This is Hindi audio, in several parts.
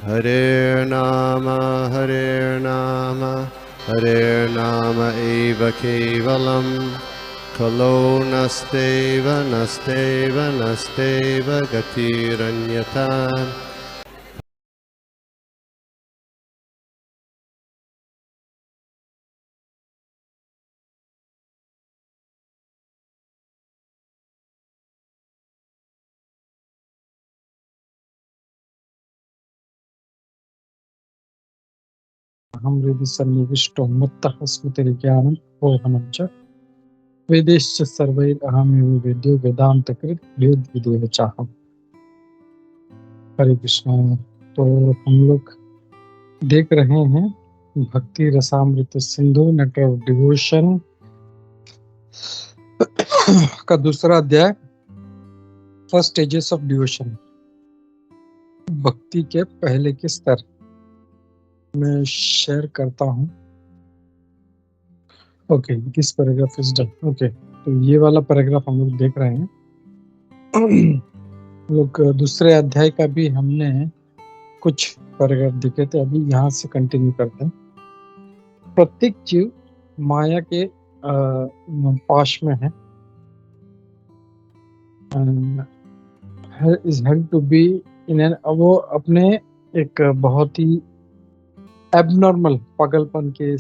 Hare Nama Hare Nama eva kevalam Kalo nasteva nasteva nasteva gatiranyata. हृदि सन्निविष्टो मत्तः स्मृतिर्ज्ञानम् अपोहनं च वेदैश्च सर्वैरहमेव वेद्यो वेदान्तकृत् वेदविदेव चाहम्। हरे कृष्णा। तो हम लोग देख रहे हैं भक्ति रसामृत सिंधु नेटर ऑफ डिवोशन का दूसरा अध्याय, फर्स्ट स्टेजेस ऑफ डिवोशन, भक्ति के पहले के स्तर मैं शेयर करता हूँ। Okay, this paragraph is done. Okay, तो ये वाला पैराग्राफ हम लोग देख रहे हैं। लोग दूसरे अध्याय का भी हमने कुछ पैराग्राफ देखे थे, अभी यहाँ से कंटिन्यू करते हैं। प्रत्येक जीव माया के पाश में है, is held to be in an, वो अपने एक बहुत ही एबनॉर्मल पागलपन के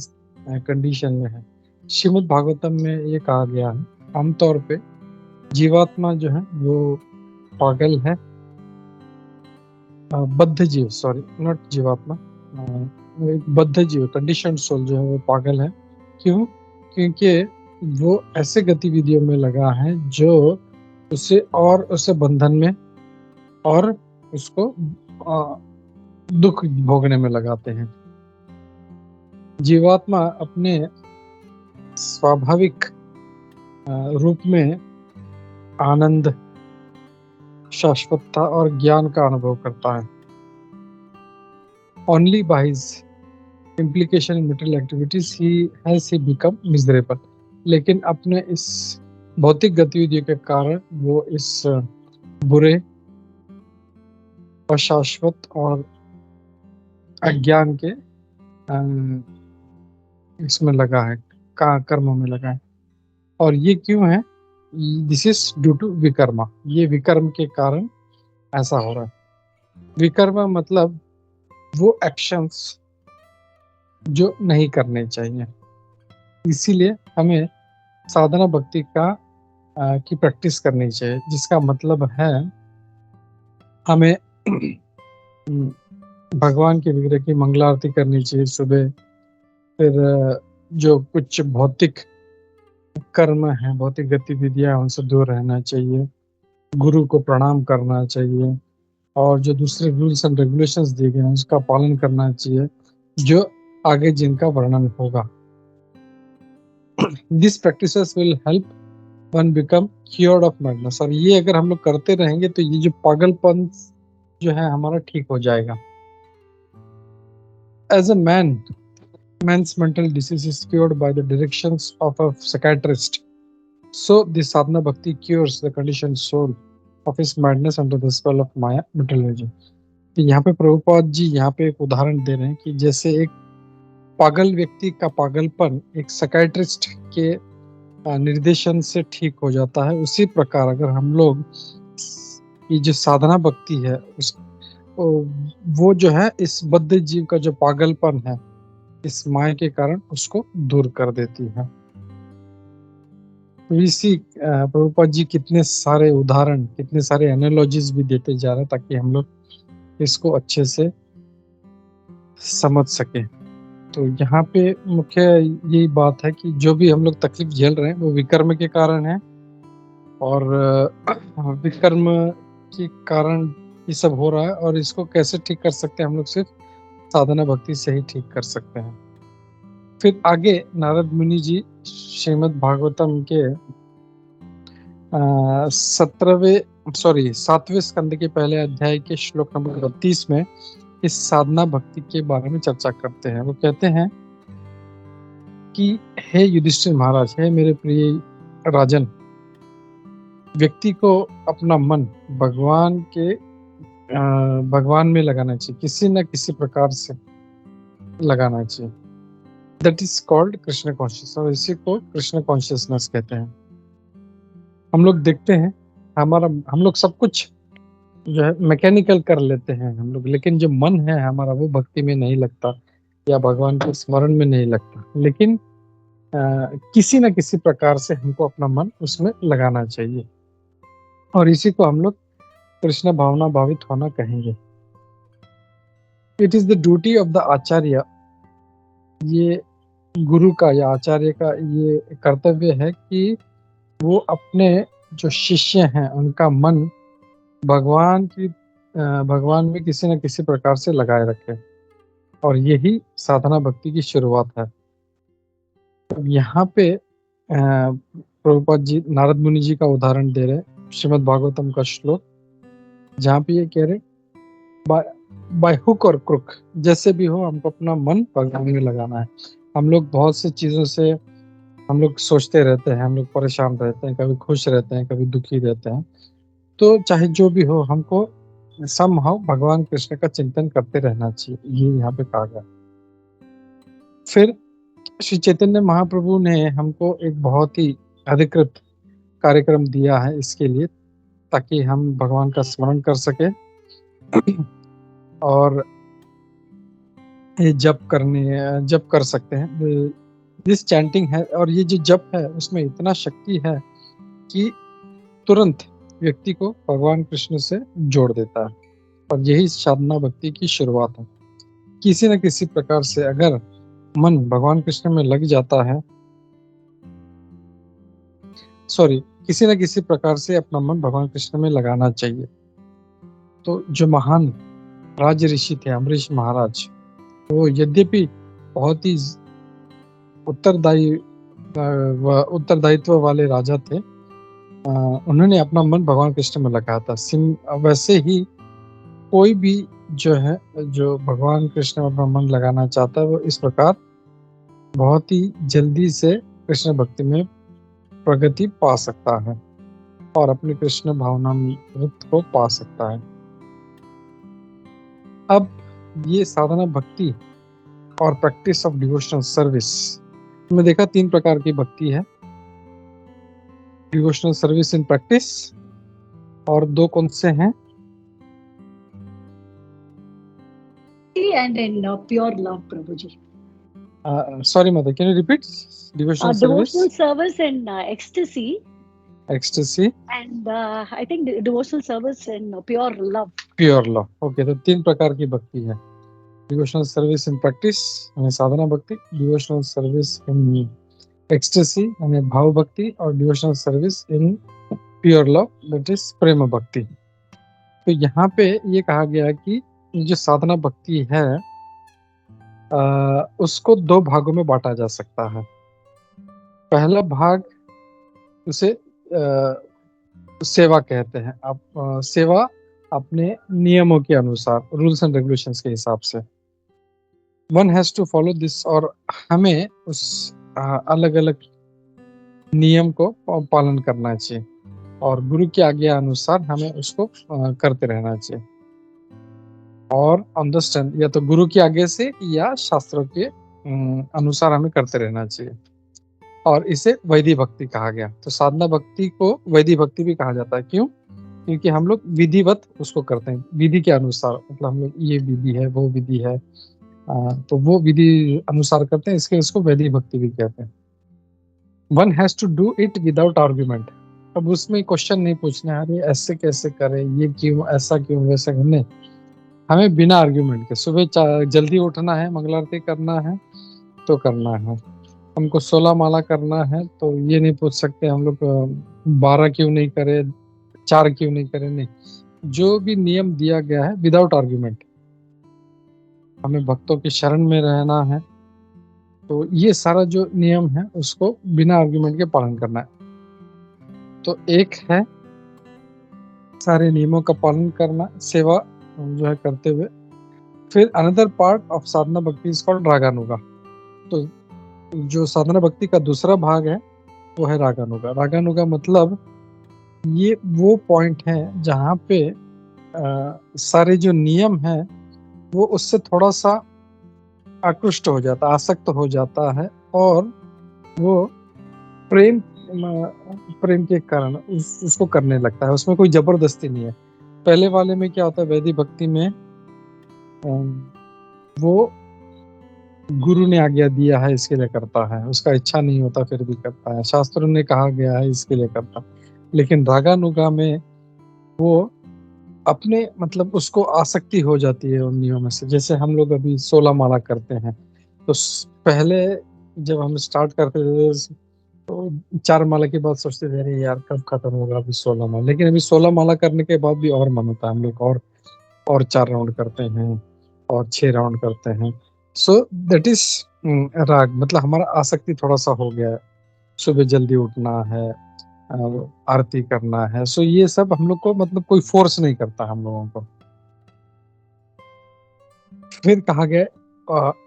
कंडीशन में है। श्रीमद् भागवतम में ये कहा गया है, आमतौर पे जीवात्मा जो है वो पागल है, बद्ध जीव, सॉरी नॉट जीवात्मा, एक बद्ध जीव, कंडीशन सोल जो है वो पागल है। क्यों? क्योंकि वो ऐसे गतिविधियों में लगा है जो उसे बंधन में और उसको दुख भोगने में लगाते हैं। जीवात्मा अपने स्वाभाविक रूप में आनंद, शाश्वतता और ज्ञान का अनुभव करता है। Only by his implication in material activities has he become miserable. लेकिन अपने इस भौतिक गतिविधियों के कारण वो इस बुरे, अशाश्वत और अज्ञान के इसमें लगा है, कर्मों में लगा है। और ये क्यों है? This is due to vikarma. ये विकर्म के कारण ऐसा हो रहा है। विकर्मा मतलब वो एक्शंस जो नहीं करने चाहिए। इसीलिए हमें साधना भक्ति की प्रैक्टिस करनी चाहिए, जिसका मतलब है हमें भगवान के विग्रह की मंगला आरती करनी चाहिए सुबह। फिर जो कुछ भौतिक कर्म है, भौतिक गतिविधियां, उनसे दूर रहना चाहिए। गुरु को प्रणाम करना चाहिए और जो दूसरे रूल्स एंड रेगुलेशंस दिए गए हैं उसका पालन करना चाहिए, जो आगे जिनका वर्णन होगा। This practices will help one become cured of madness. और ये अगर हम लोग करते रहेंगे तो ये जो पागलपन जो है हमारा ठीक हो जाएगा। As a man's mental disease is cured by the directions of a psychiatrist. So the sadhana bhakti cures the conditioned soul of his madness under the spell of Maya materialism. तो यहाँ पे प्रभुपाद जी यहाँ पे एक उदाहरण दे रहे हैं कि जैसे एक पागल व्यक्ति का पागलपन एक साइकियाट्रिस्ट के निर्देशन से ठीक हो जाता है, उसी प्रकार अगर हम लोग ये जो साधना भक्ति है वो जो है इस बद्ध जीव का जो पागलपन है इस माया के कारण उसको दूर कर देती है। तो इसी प्रभुपाद जी कितने सारे उदाहरण, कितने सारे एनालॉजीज भी देते जा रहे हैं ताकि हम लोग इसको अच्छे से समझ सके। तो यहाँ पे मुख्य यही बात है कि जो भी हम लोग तकलीफ झेल रहे हैं वो विकर्म के कारण है, और विकर्म के कारण ये सब हो रहा है। और इसको कैसे ठीक कर सकते हैं? हम लोग सिर्फ साधना भक्ति से ही ठीक कर सकते हैं। फिर आगे नारद मुनि जी श्रीमद् भागवतम के 7वें स्कंद के पहले अध्याय के श्लोक नंबर 32 में इस साधना भक्ति के बारे में चर्चा करते हैं। वो कहते हैं कि हे युधिष्ठिर महाराज, हे मेरे प्रिय राजन, व्यक्ति को अपना मन भगवान के भगवान में लगाना चाहिए, किसी न किसी प्रकार से लगाना चाहिए। That is called Krishna conscious, और इसी को कृष्ण कॉन्शियसनेस कहते हैं। हम लोग देखते हैं हम लोग सब कुछ जो है मैकेनिकल कर लेते हैं हम लोग, लेकिन जो मन है हमारा वो भक्ति में नहीं लगता या भगवान के स्मरण में नहीं लगता। लेकिन किसी न किसी प्रकार से हमको अपना मन उसमें लगाना चाहिए, और इसी को हम लोग कृष्ण भावना भावित होना कहेंगे। It is the duty of the acharya, ये गुरु का या आचार्य का ये कर्तव्य है कि वो अपने जो शिष्य हैं उनका मन भगवान में किसी न किसी प्रकार से लगाए रखे, और यही साधना भक्ति की शुरुआत है। अब यहाँ पे प्रभुपाद जी नारद मुनि जी का उदाहरण दे रहे हैं, श्रीमद् भागवतम का श्लोक, जहाँ पे ये कह रहे बाय हुक और क्रुक, जैसे भी हो हमको अपना मन भगवान में लगाना है। हम लोग बहुत सी चीजों से हम लोग सोचते रहते हैं, हम लोग परेशान रहते हैं, कभी खुश रहते हैं, कभी दुखी रहते हैं। तो चाहे जो भी हो हमको समहाउ भगवान कृष्ण का चिंतन करते रहना चाहिए, ये यहाँ पे कहा गया। फिर श्री चैतन्य महाप्रभु ने हमको एक बहुत ही अधिकृत कार्यक्रम दिया है इसके लिए, ताकि हम भगवान का स्मरण कर सके और ये जप कर सकते हैं। दिस चैंटिंग है, और ये जो जप है उसमें इतना शक्ति है कि तुरंत व्यक्ति को भगवान कृष्ण से जोड़ देता है, और यही साधना भक्ति की शुरुआत है। किसी न किसी प्रकार से अगर मन भगवान कृष्ण में लग जाता है, किसी न किसी प्रकार से अपना मन भगवान कृष्ण में लगाना चाहिए। तो जो महान राज ऋषि थे अम्बरीश महाराज, वो यद्यपि बहुत ही उत्तरदायित्व वाले राजा थे, उन्होंने अपना मन भगवान कृष्ण में लगाया था। वैसे ही कोई भी जो भगवान कृष्ण में अपना मन लगाना चाहता है, वो इस प्रकार बहुत ही जल्दी से कृष्ण भक्ति में प्रगति पा सकता है और अपनी कृष्ण भावना को पा सकता है। अब ये साधना भक्ति और प्रैक्टिस ऑफ डिवोशनल सर्विस में देखा 3 प्रकार की भक्ति है, डिवोशनल सर्विस इन प्रैक्टिस, और 2 कौन से हैं? And in pure love, Prabhuji. Sorry, mother, can you repeat? Devotional service in ecstasy. Ecstasy. And I think devotional service in pure love. Pure love. Okay, तो 3 प्रकार की भक्ति है। डिवोशनल सर्विस इन प्रैक्टिस यानी साधना भक्ति, डिवोशनल सर्विस इन एक्सटेसी यानी भाव भक्ति, और devotional service in pure love that is prem bhakti. तो यहाँ पे ये कहा गया है कि जो साधना भक्ति है उसको 2 भागों में बांटा जा सकता है। पहला भाग उसे सेवा कहते हैं। आप सेवा अपने नियमों के अनुसार, रूल्स एंड रेगुलेशंस के हिसाब से, one has to follow this, और हमें उस अलग अलग नियम को पालन करना चाहिए, और गुरु की आज्ञा अनुसार हमें उसको करते रहना चाहिए। और अंडरस्टैंड, या तो गुरु की आज्ञा से या शास्त्रों के अनुसार हमें करते रहना चाहिए, और इसे वैदिक भक्ति कहा गया। तो साधना भक्ति को वैदिक भक्ति भी कहा जाता है। क्यों? क्योंकि हम लोग विधिवत उसको करते हैं, विधि के अनुसार, मतलब हम लोग ये विधि है, वो विधि है, तो वो विधि अनुसार करते हैं, इसके उसको वैदिक भक्ति भी कहते हैं। One has to do it without argument. अब उसमें क्वेश्चन नहीं पूछना है, अरे ऐसे कैसे करें, ये क्यों, ऐसा क्यों, वैसा क्यों, नहीं। हमें बिना आर्ग्यूमेंट के सुबह जल्दी उठना है, मंगल आरती करना है तो करना है, हमको 16 माला करना है, तो ये नहीं पूछ सकते हम लोग 12 क्यों नहीं करे, 4 क्यों नहीं करे, नहीं। जो भी नियम दिया गया है विदाउट आर्ग्यूमेंट, हमें भक्तों की शरण में रहना है, तो ये सारा जो नियम है उसको बिना आर्ग्यूमेंट के पालन करना है। तो एक है सारे नियमों का पालन करना, सेवा जो है करते हुए। फिर अनदर पार्ट ऑफ साधना भक्ति इज कॉल्ड रागानुगा। तो जो साधना भक्ति का दूसरा भाग है वो है रागानुगा। रागानुगा मतलब ये वो पॉइंट है जहाँ पे सारे जो नियम हैं वो उससे थोड़ा सा आकृष्ट हो जाता, आसक्त हो जाता है और वो प्रेम के कारण उसको करने लगता है। उसमें कोई जबरदस्ती नहीं है। पहले वाले में क्या होता है, वैदिक भक्ति में वो गुरु ने आज्ञा दिया है इसके लिए करता है, उसका इच्छा नहीं होता फिर भी करता है, शास्त्रों ने कहा गया है इसके लिए करता। लेकिन रागानुगा में वो अपने मतलब उसको आसक्ति हो जाती है उन नियमों में से। जैसे हम लोग अभी 16 माला करते हैं, तो पहले जब हम स्टार्ट करते थे तो 4 माला के बाद सोचते थे अरे यार कब खत्म होगा, अभी 16 माला। लेकिन अभी 16 माला करने के बाद भी और मन होता है, हम लोग और 4 राउंड करते हैं और 6 राउंड करते हैं। सो दैट इज राग, मतलब हमारा आसक्ति थोड़ा सा हो गया है। सुबह जल्दी उठना है, आरती करना है। सो ये सब हम लोग को मतलब कोई फोर्स नहीं करता हम लोगों को। फिर कहा गया,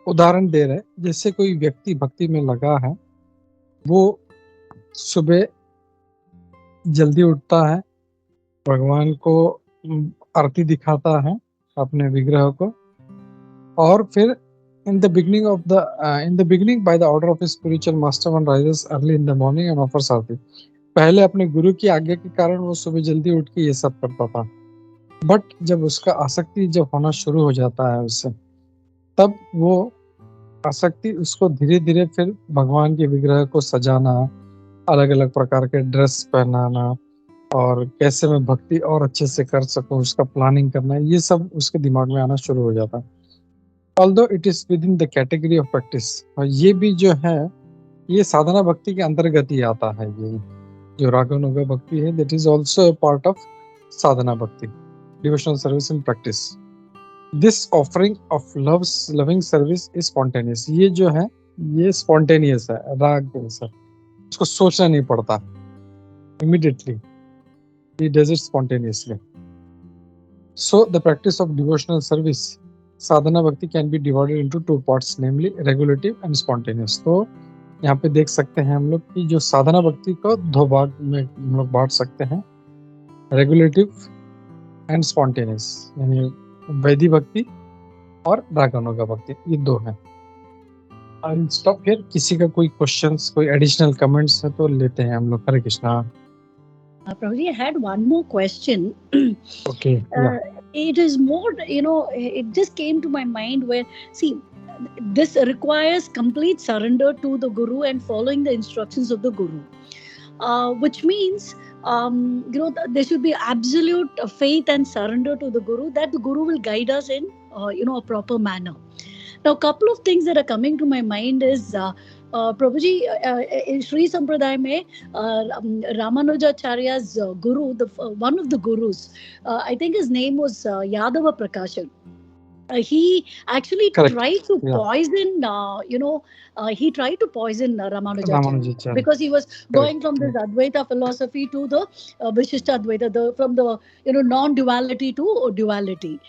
उदाहरण दे रहे, जैसे कोई व्यक्ति भक्ति में लगा है, वो सुबह जल्दी उठता है, भगवान को आरती दिखाता है अपने विग्रह को, और फिर in the beginning by the order of his spiritual master one rises early in the morning and offers आरती। पहले अपने गुरु की आज्ञा के कारण वो सुबह जल्दी उठ के ये सब करता था, बट जब उसका आसक्ति जब होना शुरू हो जाता है उससे, तब वो आसक्ति उसको धीरे धीरे फिर भगवान के विग्रह को सजाना, अलग अलग प्रकार के ड्रेस पहनाना, और कैसे मैं भक्ति और अच्छे से कर सकूं उसका प्लानिंग करना, ये सब उसके दिमाग में आना शुरू हो जाता है। Although it is with in the category of practice, और ये भी जो है ये साधना भक्ति के अंतर्गत ही आता है। ये जो रागानुगा भक्ति है, that is also a part of sadhana bhakti, devotional service in practice. This offering of loving service is spontaneous. ये जो है ये स्पॉन्टेनियस है, राग जैसा, उसको सोचना नहीं पड़ता, immediately he does it spontaneously. So the practice of devotional service, sadhana bhakti, can be divided into 2 parts, namely regulative and spontaneous. तो यहाँ पे देख सकते हैं हम लोग कि जो साधना भक्ति को 2 भाग में हम लोग बांट सकते हैं, रेगुलेटिव एंड स्पॉन्टेनियस, यानी वैदिक भक्ति और रागानुगा भक्ति, ये 2 हैं। I'll stop here. किसी का कोई क्वेश्चंस, कोई एडिशनल कमेंट्स है तो लेते हैं हम लोग। हरे Krishna. Prabhuji, I had one more question. Okay. Yeah. It is more, it just came to my mind where, see, this requires complete surrender to the Guru and following the instructions of the Guru. Which means, there should be absolute faith and surrender to the Guru, that the Guru will guide us in, a proper manner. Now, a couple of things that are coming to my mind is, Prabhuji, in Sri Sampradaya mein, Ramanujacharya's guru, one of the gurus, I think his name was Yadava Prakashan. He actually tried to poison, he tried to poison Ramanujacharya, because he was going from this Advaita philosophy to the Vishishta Advaita, from the non-duality to duality.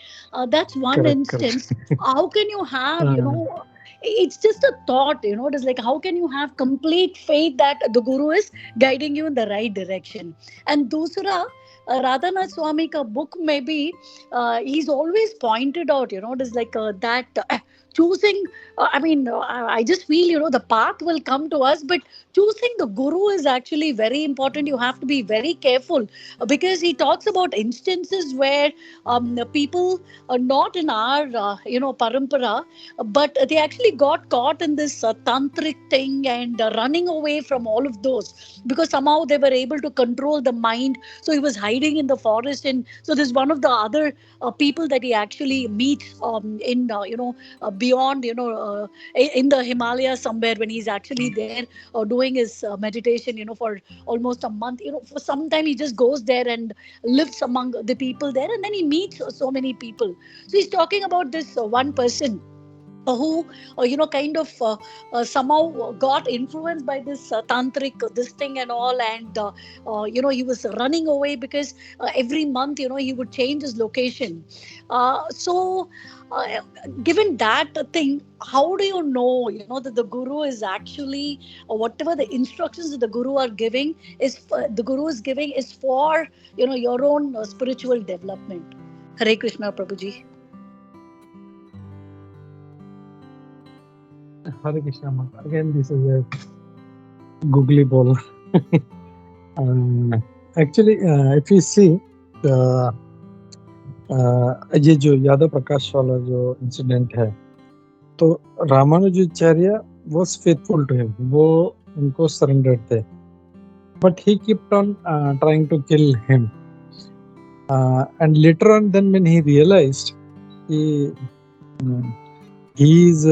That's one instance. How can you have, it's just a thought, it is like, how can you have complete faith that the Guru is guiding you in the right direction? And dusra, Radhanath Swami ka book may be, he's always pointed out, it is like that choosing, I just feel, the path will come to us, but choosing the Guru is actually very important. You have to be very careful, because he talks about instances where people are not in our, parampara, but they actually got caught in this tantric thing and running away from all of those, because somehow they were able to control the mind. So he was hiding in the forest, and so there's one of the other people that he actually meets in beyond, in the Himalayas somewhere, when he's actually there doing his meditation, for almost a month. For some time he just goes there and lives among the people there, and then he meets so many people. So he's talking about this one person who kind of somehow got influenced by this tantric this thing and all, and he was running away, because every month he would change his location. So given that thing, how do you know that the Guru is actually, whatever the instructions that the Guru are giving is the Guru is giving is for your own spiritual development? Hare Krishna, Prabhuji. Hare Krishna Mata. Again, this is a googly ball. Actually, if you see, ये जो यादव प्रकाश वाला जो इंसिडेंट है, तो Ramanujacharya was faithful to him. वो उनको सरेंडर थे, but he kept on trying to kill him. And later on, then when he realized he is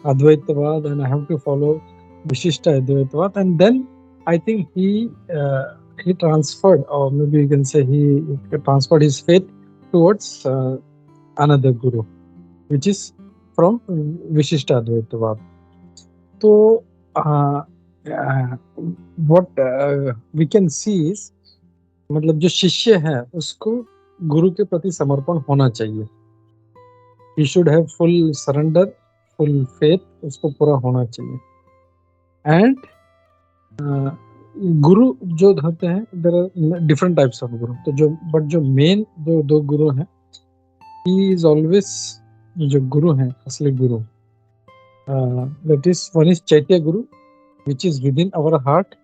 Advaitavad and I have to follow Vishishta Advaitavad, and then I think he transferred, or maybe you can say he transferred his faith towards another guru, which is from Vishishta Advaitavad. So what we can see is, मतलब जो शिष्य है उसको गुरु के प्रति समर्पण होना चाहिए. He should have full surrender, full faith, उसको पूरा होना चाहिए. And गुरु जो होते हैं, there are different types of guru. तो जो main जो दो गुरु हैं, he is always, जो गुरु हैं असली गुरु, that is, one is Chaitya Guru, which is within our heart,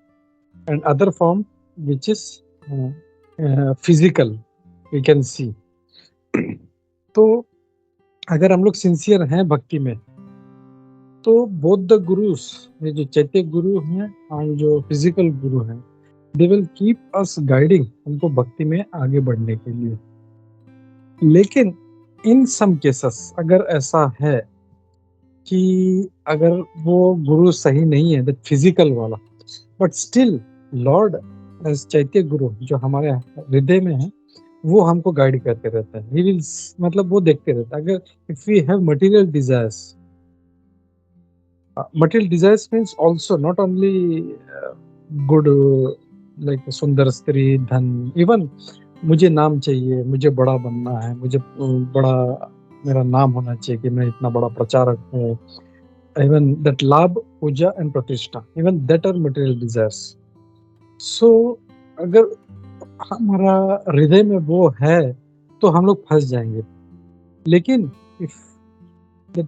and other form which is physical, we can see. तो अगर हम लोग सिंसियर हैं भक्ति में, तो both the gurus, ये जो चैत्य गुरु हैं और जो फिजिकल गुरु हैं, they will keep us guiding, हमको भक्ति में आगे बढ़ने के लिए. लेकिन in some cases अगर ऐसा है कि अगर वो गुरु सही नहीं है, that physical वाला, but still Lord as चैत्य गुरु जो हमारे हृदय में है, वो हमको गाइड करते रहता है. He will, मतलब वो देखते रहता है. अगर if we have material desires means also not only good, like सुंदर स्त्री, धन, even मुझे नाम चाहिए, मुझे बड़ा बनना है, मुझे बड़ा मेरा नाम होना चाहिए कि मैं इतना बड़ा प्रचारक हूँ, even that लाभ, पूजा and प्रतिष्ठा, even that are material desires. So अगर हमारा हृदय में वो है तो हम लोग फंस जाएंगे. लेकिन if that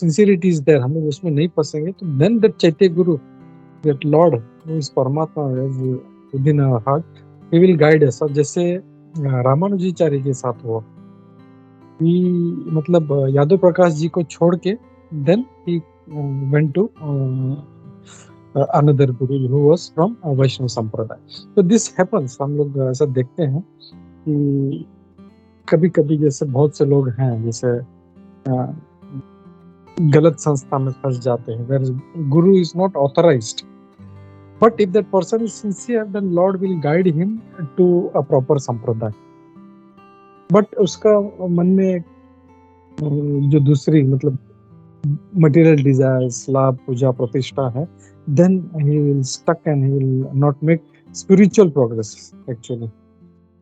sincerity is there, हम लोग उसमें नहीं फंसेंगे, तो then that Chaitya Guru, that Lord who is Paramatma within our heart, he will guide us. और जैसे रामानुजाचार्य के साथ हुआ, मतलब यादव प्रकाश जी को छोड़ के then he went to another guru who was from Vaishnava Sampradaya. So this happens, हम लोग ऐसा देखते हैं कि कभी-कभी जैसे बहुत से लोग हैं, जैसे गलत संस्था में फंस जाते हैं, where guru is not authorized. But if that person is sincere, then Lord will guide him to a proper sampradaya. But उसका मन में जो दूसरी, मतलब material desires, लाभ, पूजा, प्रतिष्ठा है, then he will stuck and he will not make spiritual progress actually.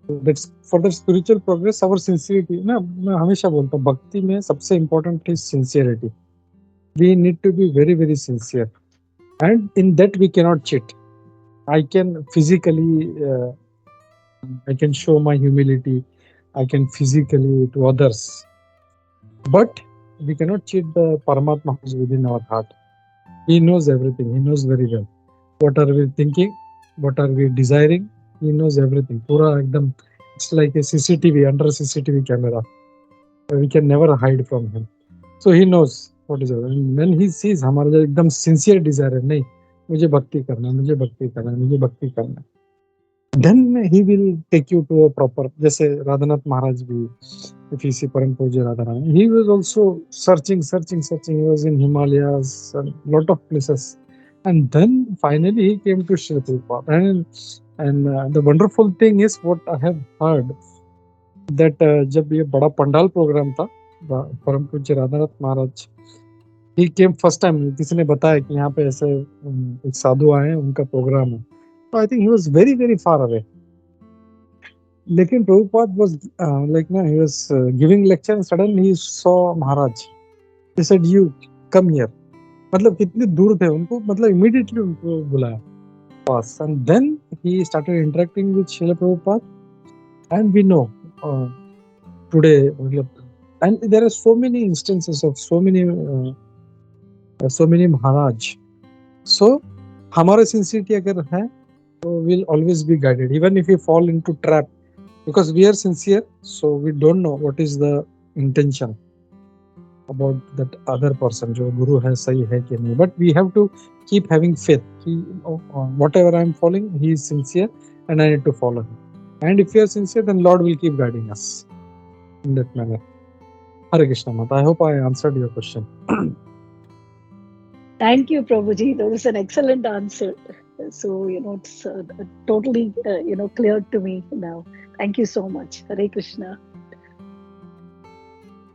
That's for the spiritual progress, our sincerity, ना, मैं हमेशा बोलता हूँ भक्ति में सबसे important is sincerity. We need to be very, very sincere, and in that we cannot cheat. I can physically, I can show my humility, I can physically to others, but we cannot cheat the Paramatma who is within our heart. He knows everything. He knows very well. What are we thinking? What are we desiring? He knows everything. पूरा एकदम, it's like a CCTV, under a CCTV camera. We can never hide from him. So he knows what is it. And when he sees हमारा जो एकदम sincere desire है, नहीं, मुझे भक्ति करना है, मुझे भक्ति करना है, मुझे भक्ति करना है, then he will take you to a proper, जैसे राधानाथ महाराज भी, if you see परम पूज्य Radhanath, he was also searching. He was in Himalayas and lot of places, and then finally he came to Srila Prabhupada. And the wonderful thing is what I have heard, that जब ये बड़ा पंडाल प्रोग्राम था, परम पूज्य राधानाथ महाराज, he came first time, किसी ने बताया कि यहाँ पे ऐसे एक साधु आए हैं, उनका प्रोग्राम है. So I think he was very, very far away. लेकिन Prabhupada was like, no, he was giving lecture and suddenly he saw Maharaj. He said, "You come here." मतलब कितने दूर थे उनको, मतलब immediately उनको बुलाया पास. And then he started interacting with Srila Prabhupada. And we know today, and there are so many instances of so many Maharaj. So, हमारा sincerity अगर है, so we'll always be guided, even if we fall into trap, because we are sincere. So we don't know what is the intention about that other person, जो गुरु है सही है कि नहीं. But we have to keep having faith. Whatever I am following, he is sincere, and I need to follow him. And if we are sincere, then Lord will keep guiding us in that manner. Hare Krishna Mata. I hope I answered your question. Thank you, Prabhuji. That was an excellent answer. So, it's totally, clear to me now. Thank you so much. Hare Krishna.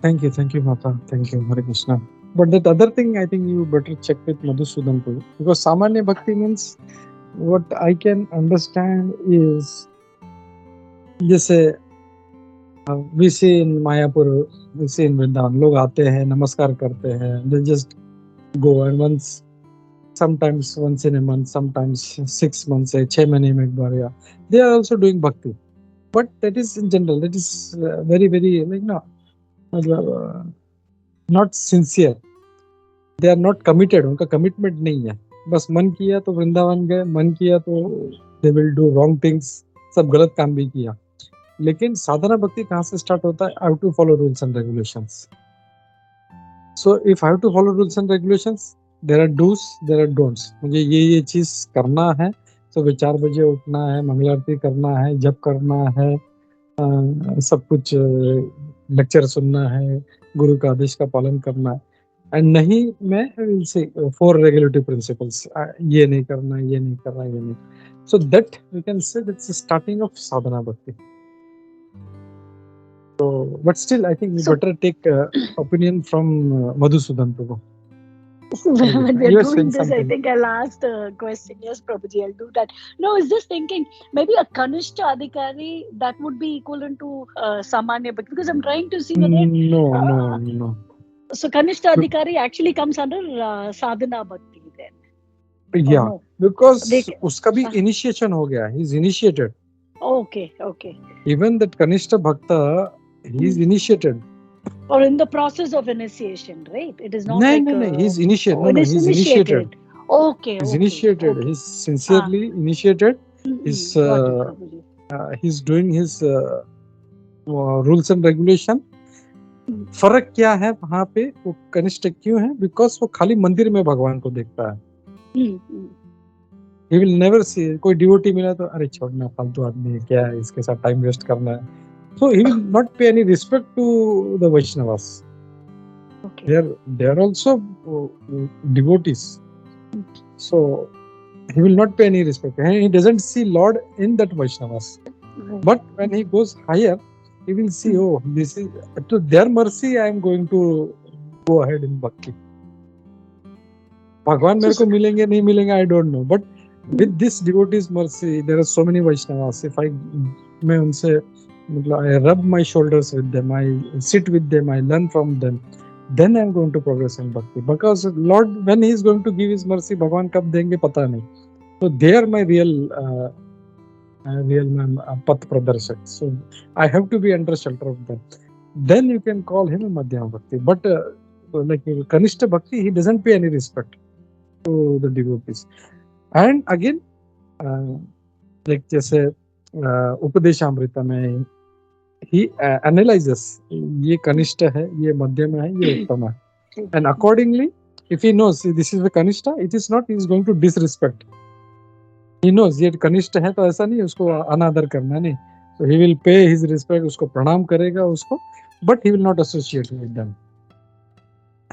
Thank you, Mata. Thank you, Hare Krishna. But that other thing, I think you better check with Madhusudan Prabhu, because Samanya Bhakti means, what I can understand is, जैसे we see in Mayapur, we see in Vrindavan, लोग आते हैं, नमस्कार करते हैं, they just go, and sometimes once in a month, sometimes 6 months, 6 महीने में एक बार, या they are also doing bhakti. But that is in general, that is very, very, like, no, not sincere. They are not committed. उनका commitment नहीं है. बस मन किया तो वृंदावन गए, मन किया तो they will do wrong things, सब गलत काम भी किया. लेकिन साधना भक्ति कहाँ से स्टार्ट होता है? I have to follow rules and regulations. So if I have to follow rules and regulations, there are do's, there are don'ts. मुझे ये चीज करना है, तो 4 बजे उठना है, मंगलारती करना है, जप करना है, सब कुछ लेक्चर सुनना है, गुरु का आदेश का पालन करना है. एंड नहीं, मैं विल से 4 रेगुलेटरी प्रिंसिपल्स, ये नहीं करना, ये नहीं करना, ये नहीं. So that we can say that's starting of sadhana bhakti. So, but still, I think we better take opinion from Madhusudan Prabhu. When we are doing this, I think I'll ask the question. Yes, Prabhuji, I'll do that. No, I was just thinking maybe a Kanishta Adhikari, that would be equivalent to Samanya Bhakti, because I'm trying to see whether... No. So Kanishta Adhikari actually comes under Sadhana Bhakti then. Yeah, no? Because uska bhi initiation ho gaya. He's initiated. Okay. Even that Kanishta Bhakta, he is initiated. Or in the process of initiation, right? It is not No, he's initiated. He's initiated. Okay. He's initiated. Okay. He's sincerely initiated. He's doing his rules and regulation. फर्क क्या है वहाँ पे? वो कनिष्ठ क्यों है? बिकॉज वो खाली मंदिर में भगवान को देखता है. He will never see. कोई डिवोटी मिला तो अरे छोड़ना, फालतू आदमी है, क्या है, इसके साथ टाइम वेस्ट करना है. So he will not pay any respect to the Vaishnavas. Okay. They are also devotees. So he will not pay any respect. He doesn't see Lord in that Vaishnavas. But when he goes higher, he will see, oh, this is to their mercy I am going to go ahead in bhakti. भगवान मेरे को मिलेंगे नहीं मिलेंगे, I don't know. But with this devotee's mercy, there are so many Vaishnavas. If मैं उनसे, I rub my shoulders with them, I sit with them, I learn from them, then I am going to progress in bhakti. Because Lord, when He is going to give His mercy, भगवान कब देंगे पता नहीं. So they are my real path pradarshak. So I have to be under shelter of them. Then you can call him a Madhyama Bhakti. But like Kanishta Bhakti, he doesn't pay any respect to the devotees. And again, like जैसे उपदेशामृता में he analyzes, ये कनिष्ठ है, ये मध्यम है, ये उत्तम है. And accordingly, if he knows this is the Kanishta, it is not he is going to disrespect. He knows ये कनिष्ठ है तो ऐसा नहीं उसको अनादर करना, नहीं. So he will pay his respect, उसको प्रणाम करेगा उसको, but he will not associate with them.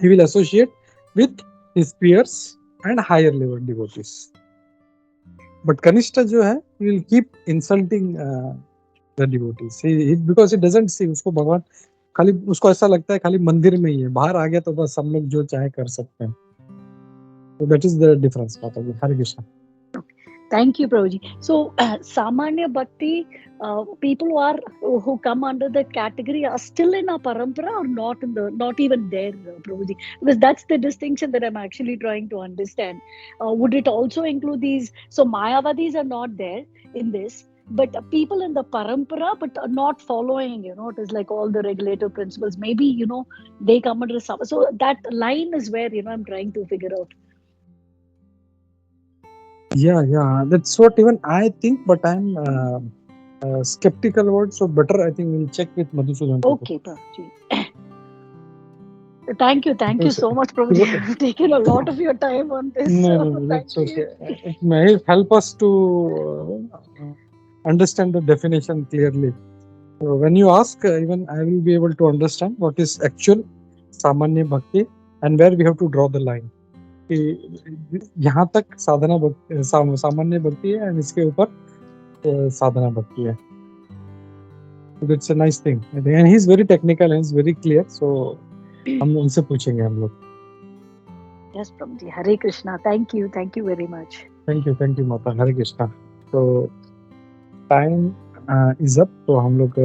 He will associate with his peers and higher level devotees. But Kanishta जो है, he will keep insulting the devotees. Because he doesn't see, उसको भगवान खाली, उसको ऐसा लगता है खाली मंदिर में ही है, बाहर आ गया तो बस हम लोग जो चाहे कर सकते हैं. So that is the difference. Hare Krishna. Thank you, Prabhuji. So, Samanya Bhakti, people who come under that category are still in our parampara or not even there, Prabhuji? Because that's the distinction that I'm actually trying to understand. Would it also include these? So, Mayavadis are not there in this. but people in the parampara, but are not following, it is like all the regulative principles. Maybe, they come under some. So that line is where, I'm trying to figure out. Yeah, that's what even I think, but I'm skeptical about. So better, I think we'll check with Madhusudan. Okay, Prabhuji. Thank you so much, Prabhuji. I've taken a lot of your time on this. No, that's okay. It may help us to understand the definition clearly. So when you ask, even I will be able to understand what is actual Samanya Bhakti and where we have to draw the line. यहाँ तक साधना भक्ति सामान्य भक्ति है and इसके ऊपर साधना भक्ति है. That's a nice thing, and he's very technical and he's very clear. So हम उनसे पूछेंगे हम लोग. Yes, Prabhuji. Hare Krishna. Thank you very much. Thank you, Mata. Hare Krishna. So time is up. तो हम लोग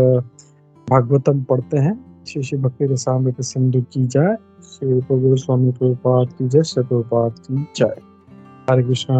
भागवतम पढ़ते हैं. श्री श्री भक्ति रसामृत सिंधु की जय. श्री प्रभु स्वामी प्रभुपाद की जय. श्री प्रभुपाद की जय. हरे कृष्णा.